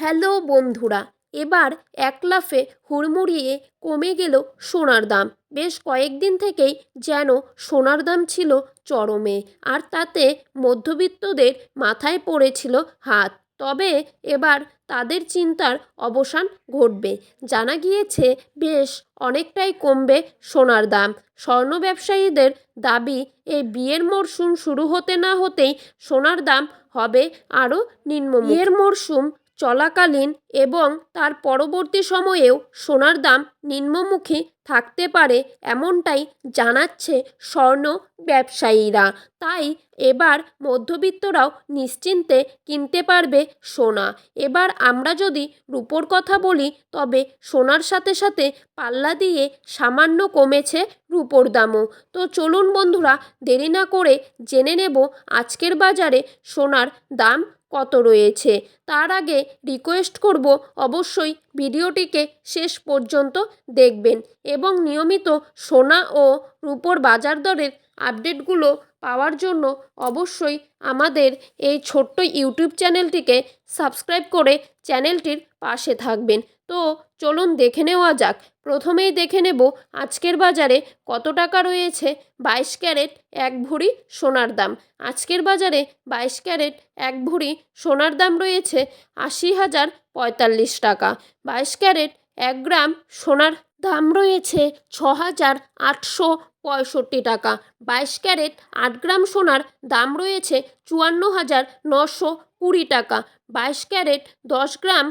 Hello বন্ধুরা, এবার এক লাফে হুড়মুড়িয়ে কমে গেল সোনার দাম। বেশ কয়েকদিন থেকেই যেন সোনার দাম ছিল চরমে, আর তাতে মধ্যবিত্তদের মাথায় পড়েছিল হাত। তবে এবার তাদের চিন্তার অবসান ঘটবে। জানা গিয়েছে বেশ অনেকটাই কমবে সোনার দাম। স্বর্ণ ব্যবসায়ীদের দাবি, এই বিয়ের মরশুম শুরু হতে না হতেই সোনার দাম হবে আরও নিম্নমুখী। বিয়ের মরশুম চলাকালীন এবং তার পরবর্তী সময়েও সোনার দাম নিম্নমুখী থাকতে পারে, এমনটাই জানাচ্ছে স্বর্ণ ব্যবসায়ীরা। তাই এবার মধ্যবিত্তরাও নিশ্চিন্তে কিনতে পারবে সোনা। এবার আমরা যদি রূপোর কথা বলি, তবে সোনার সাথে সাথে পাল্লা দিয়ে সামান্য কমেছে রূপোর দামও। তো চলুন বন্ধুরা, দেরি না করে জেনে নেব আজকের বাজারে সোনার দাম কত রয়েছে। তার আগে রিকোয়েস্ট করব, অবশ্যই ভিডিওটিকে শেষ পর্যন্ত দেখবেন এবং নিয়মিত সোনা ও রূপোর বাজার দরের আপডেটগুলো পাওয়ার জন্য অবশ্যই আমাদের এই ছোট্ট ইউটিউব চ্যানেলটিকে সাবস্ক্রাইব করে চ্যানেলটির পাশে থাকবেন। তো চলুন দেখে নেওয়া যাক। প্রথমেই দেখে নেব আজকের বাজারে কত টাকা রয়েছে 22 ক্যারেট এক ভরি সোনার দাম। আজকের বাজারে 22 ক্যারেট এক ভরি সোনার দাম রয়েছে 80,045 টাকা। 22 ক্যারেট 1 গ্রাম সোনার দাম রয়েছে 6,865 টাকা। 22 ক্যারেট 8 গ্রাম সোনার দাম রয়েছে 54,920 টাকা। 22 ক্যারেট 10 গ্রাম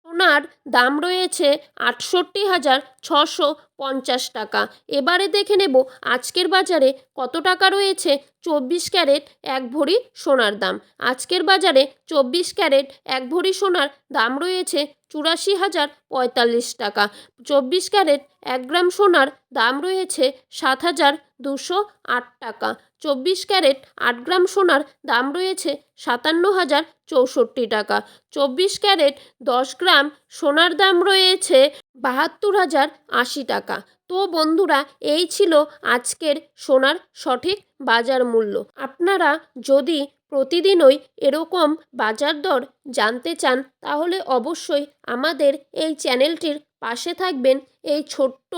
সোনার দাম রয়েছে 68,650 টাকা। এবারে দেখে নেব আজকের বাজারে কত টাকা রয়েছে 24 ক্যারেট এক ভরি সোনার দাম। আজকের বাজারে 24 ক্যারেট এক ভরি সোনার দাম রয়েছে 84,045 টাকা। 24 ক্যারেট 1 গ্রাম সোনার দাম রয়েছে 7,208 টাকা। 24 ক্যারেট 8 গ্রাম সোনার দাম রয়েছে 57,064 টাকা। 24 ক্যারেট 10 গ্রাম সোনার দাম রয়েছে 72,080 টাকা। তো বন্ধুরা, এই ছিল আজকের সোনার সঠিক বাজার মূল্য। আপনারা যদি প্রতিদিনই এরকম বাজার দর জানতে চান, তাহলে অবশ্যই আমাদের এই চ্যানেলটির পাশে থাকবেন। এই ছোট্ট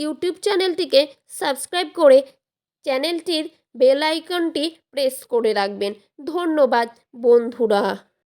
ইউটিউব চ্যানেলটিকে সাবস্ক্রাইব করে চ্যানেলটির বেল আইকনটি প্রেস করে রাখবেন। ধন্যবাদ বন্ধুরা।